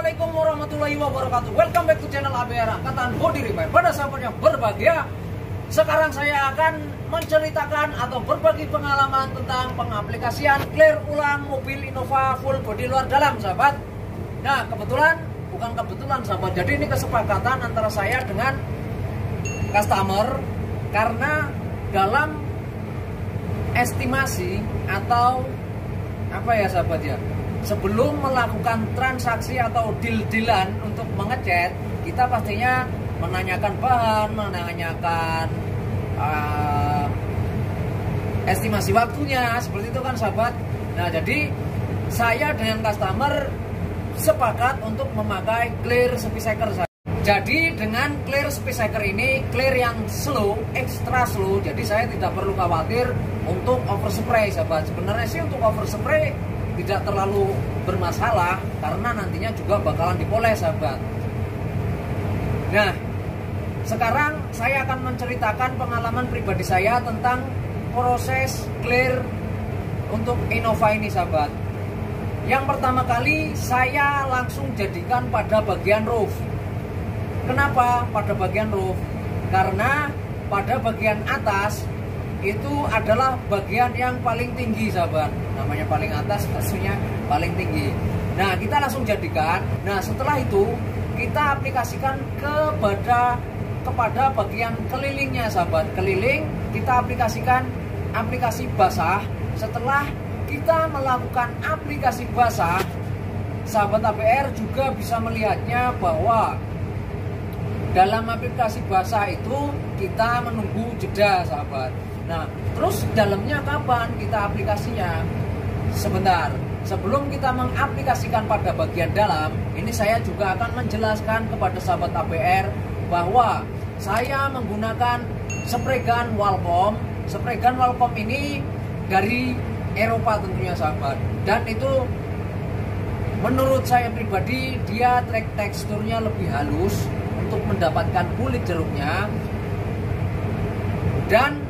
Assalamualaikum warahmatullahi wabarakatuh. Welcome back to channel ABR Angkatan Body Repair. Pada sahabat yang berbahagia, sekarang saya akan menceritakan atau berbagi pengalaman tentang pengaplikasian clear ulang mobil Innova full body luar dalam, sahabat. Nah, bukan kebetulan sahabat, jadi ini kesepakatan antara saya dengan customer, karena dalam estimasi atau apa ya sahabat ya, sebelum melakukan transaksi atau deal-dealan untuk mengecat, kita pastinya menanyakan bahan, menanyakan estimasi waktunya, seperti itu kan sahabat. Nah, jadi saya dengan customer sepakat untuk memakai clear speedcycle. Jadi dengan clear speedcycle ini, clear yang slow, extra slow, jadi saya tidak perlu khawatir untuk overspray sahabat. Sebenarnya sih untuk overspray tidak terlalu bermasalah, karena nantinya juga bakalan dipoles sahabat. Nah, sekarang saya akan menceritakan pengalaman pribadi saya tentang proses clear untuk Innova ini sahabat. Yang pertama kali saya langsung jadikan pada bagian roof. Kenapa pada bagian roof? Karena pada bagian atas itu adalah bagian yang paling tinggi sahabat. Namanya paling atas, maksudnya paling tinggi. Nah, kita langsung jadikan. Nah, setelah itu kita aplikasikan kepada bagian kelilingnya sahabat. Keliling kita aplikasikan aplikasi basah. Setelah kita melakukan aplikasi basah, sahabat ABR juga bisa melihatnya bahwa dalam aplikasi basah itu kita menunggu jeda sahabat. Nah, terus dalamnya kapan kita aplikasinya? Sebentar, sebelum kita mengaplikasikan pada bagian dalam, ini saya juga akan menjelaskan kepada sahabat ABR bahwa saya menggunakan spray gun Wacom. Spray gun Wacom ini dari Eropa tentunya sahabat. Dan itu menurut saya pribadi dia teksturnya lebih halus untuk mendapatkan kulit jeruknya, dan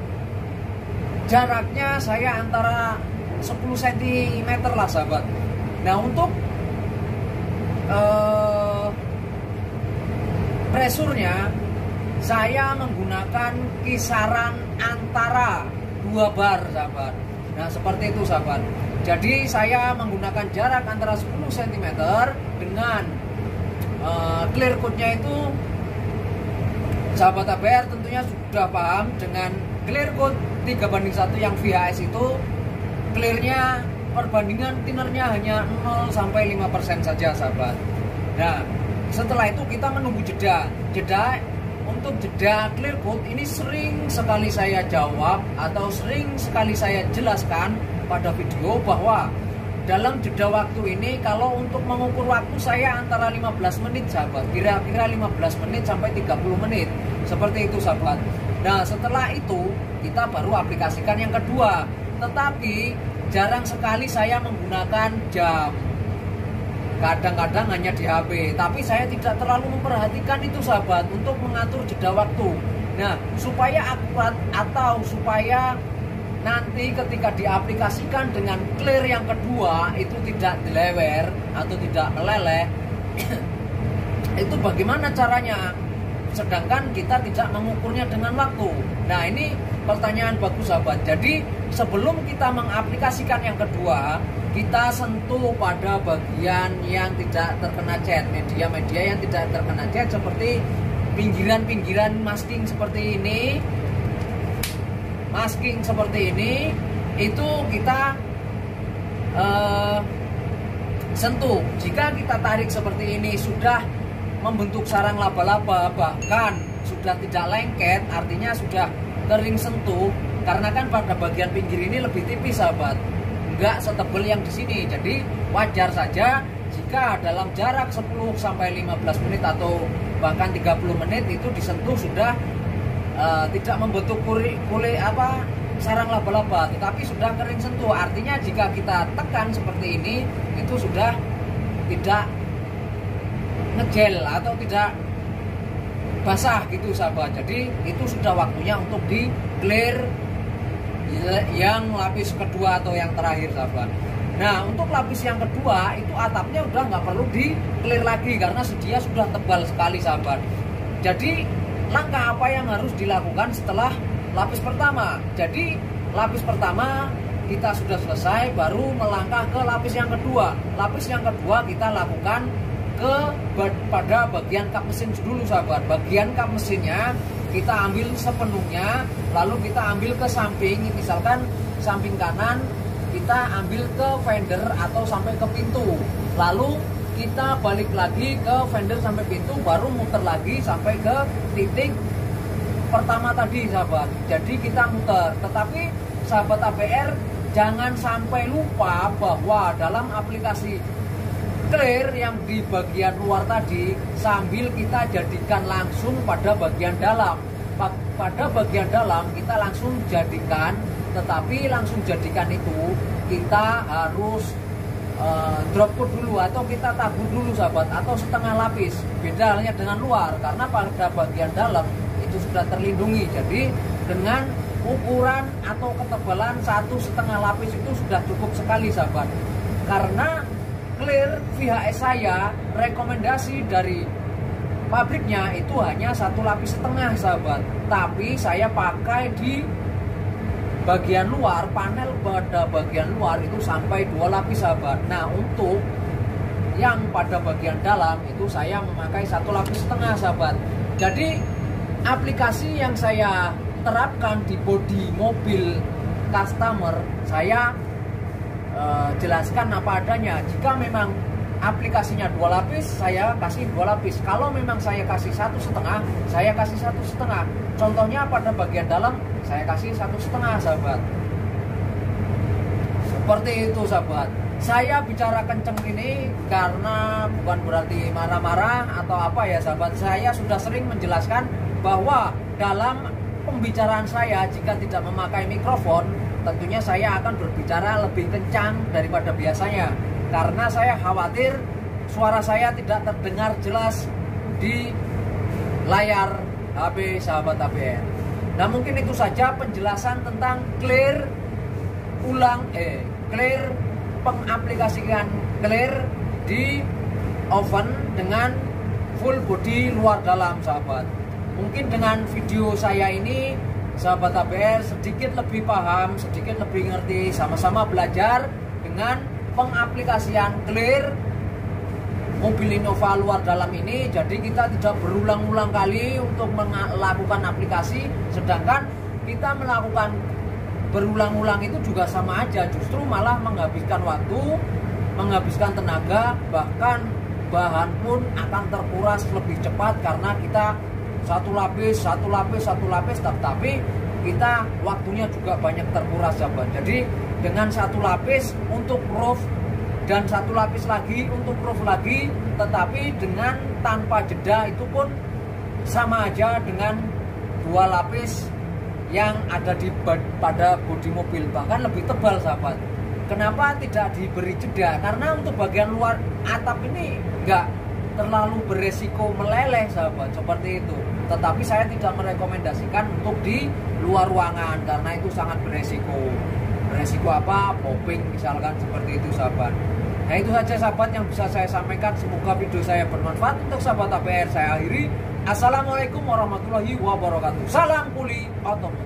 jaraknya saya antara 10 cm lah sahabat. Nah, untuk pressure-nya saya menggunakan kisaran antara 2 bar sahabat. Nah, seperti itu sahabat. Jadi saya menggunakan jarak antara 10 cm dengan clear coat-nya itu sahabat ABR tentunya sudah paham dengan clear coat 3:1 yang VHS itu clearnya perbandingan thinnernya hanya 0-5% saja sahabat. Nah, setelah itu kita menunggu jeda. Untuk jeda clear coat ini sering sekali saya jawab atau sering sekali saya jelaskan pada video bahwa dalam jeda waktu ini, kalau untuk mengukur waktu saya antara 15 menit sahabat, kira-kira 15 menit sampai 30 menit, seperti itu sahabat. Nah, setelah itu kita baru aplikasikan yang kedua. Tetapi jarang sekali saya menggunakan jam, kadang-kadang hanya di HP. Tapi saya tidak terlalu memperhatikan itu sahabat untuk mengatur jeda waktu. Nah, supaya akurat atau supaya nanti ketika diaplikasikan dengan clear yang kedua itu tidak dilewer atau tidak meleleh, itu bagaimana caranya? Sedangkan kita tidak mengukurnya dengan waktu. Nah, ini pertanyaan bagus sahabat. Jadi sebelum kita mengaplikasikan yang kedua, kita sentuh pada bagian yang tidak terkena cat, media-media yang tidak terkena cat, seperti pinggiran-pinggiran masking seperti ini. Masking seperti ini itu kita sentuh. Jika kita tarik seperti ini sudah membentuk sarang laba-laba, bahkan sudah tidak lengket, artinya sudah kering sentuh. Karena kan pada bagian pinggir ini lebih tipis sahabat, enggak setebal yang di sini. Jadi wajar saja jika dalam jarak 10-15 menit atau bahkan 30 menit itu disentuh sudah tidak membentuk kulit sarang laba-laba, tetapi sudah kering sentuh. Artinya jika kita tekan seperti ini itu sudah tidak ngegel atau tidak basah gitu sahabat. Jadi itu sudah waktunya untuk di clear yang lapis kedua atau yang terakhir sahabat. Nah, untuk lapis yang kedua itu atapnya udah nggak perlu di clear lagi karena dia sudah tebal sekali sahabat. Jadi langkah apa yang harus dilakukan setelah lapis pertama? Jadi lapis pertama kita sudah selesai, baru melangkah ke lapis yang kedua. Lapis yang kedua kita lakukan pada bagian kap mesin dulu sahabat. Bagian kap mesinnya kita ambil sepenuhnya, lalu kita ambil ke samping, misalkan samping kanan kita ambil ke fender atau sampai ke pintu, lalu kita balik lagi ke fender sampai pintu, baru muter lagi sampai ke titik pertama tadi sahabat. Jadi kita muter, tetapi sahabat APR jangan sampai lupa bahwa dalam aplikasi clear yang di bagian luar tadi sambil kita jadikan langsung pada bagian dalam. Pada bagian dalam kita langsung jadikan, tetapi langsung jadikan itu kita harus drop code dulu atau kita tabur dulu sahabat, atau setengah lapis. Beda halnya dengan luar, karena pada bagian dalam itu sudah terlindungi. Jadi dengan ukuran atau ketebalan 1,5 lapis itu sudah cukup sekali sahabat. Karena clear VHS saya rekomendasi dari pabriknya itu hanya 1,5 lapis sahabat, tapi saya pakai di bagian luar, panel pada bagian luar itu sampai 2 lapis sahabat. Nah, untuk yang pada bagian dalam itu saya memakai 1,5 lapis sahabat. Jadi aplikasi yang saya terapkan di bodi mobil customer, saya jelaskan apa adanya. Jika memang aplikasinya 2 lapis, saya kasih 2 lapis. Kalau memang saya kasih 1,5, saya kasih 1,5. Contohnya pada bagian dalam saya kasih 1,5 sahabat. Seperti itu sahabat. Saya bicara kenceng ini karena bukan berarti marah-marah atau apa ya sahabat. Saya sudah sering menjelaskan bahwa dalam pembicaraan saya jika tidak memakai mikrofon, tentunya saya akan berbicara lebih kencang daripada biasanya, karena saya khawatir suara saya tidak terdengar jelas di layar HP sahabat APR. Nah, mungkin itu saja penjelasan tentang clear pengaplikasikan clear di oven dengan full body luar dalam sahabat. Mungkin dengan video saya ini sahabat APR sedikit lebih paham, sedikit lebih ngerti, sama-sama belajar dengan pengaplikasian clear mobil Innova luar dalam ini. Jadi kita tidak berulang-ulang kali untuk melakukan aplikasi, sedangkan kita melakukan berulang-ulang itu juga sama aja, justru malah menghabiskan waktu, menghabiskan tenaga, bahkan bahan pun akan terkuras lebih cepat karena kita satu lapis, tapi kita waktunya juga banyak terkuras sahabat. Jadi dengan 1 lapis untuk roof dan 1 lapis lagi untuk roof lagi, tetapi dengan tanpa jeda, itu pun sama aja dengan 2 lapis yang ada pada bodi mobil, bahkan lebih tebal sahabat. Kenapa tidak diberi jeda? Karena untuk bagian luar atap ini enggak terlalu beresiko meleleh sahabat, seperti itu. Tetapi saya tidak merekomendasikan untuk di luar ruangan karena itu sangat beresiko. Beresiko apa? Popping misalkan, seperti itu sahabat. Nah, itu saja sahabat yang bisa saya sampaikan. Semoga video saya bermanfaat untuk sahabat APR. Saya akhiri. Assalamualaikum warahmatullahi wabarakatuh. Salam Kuli Otomotif.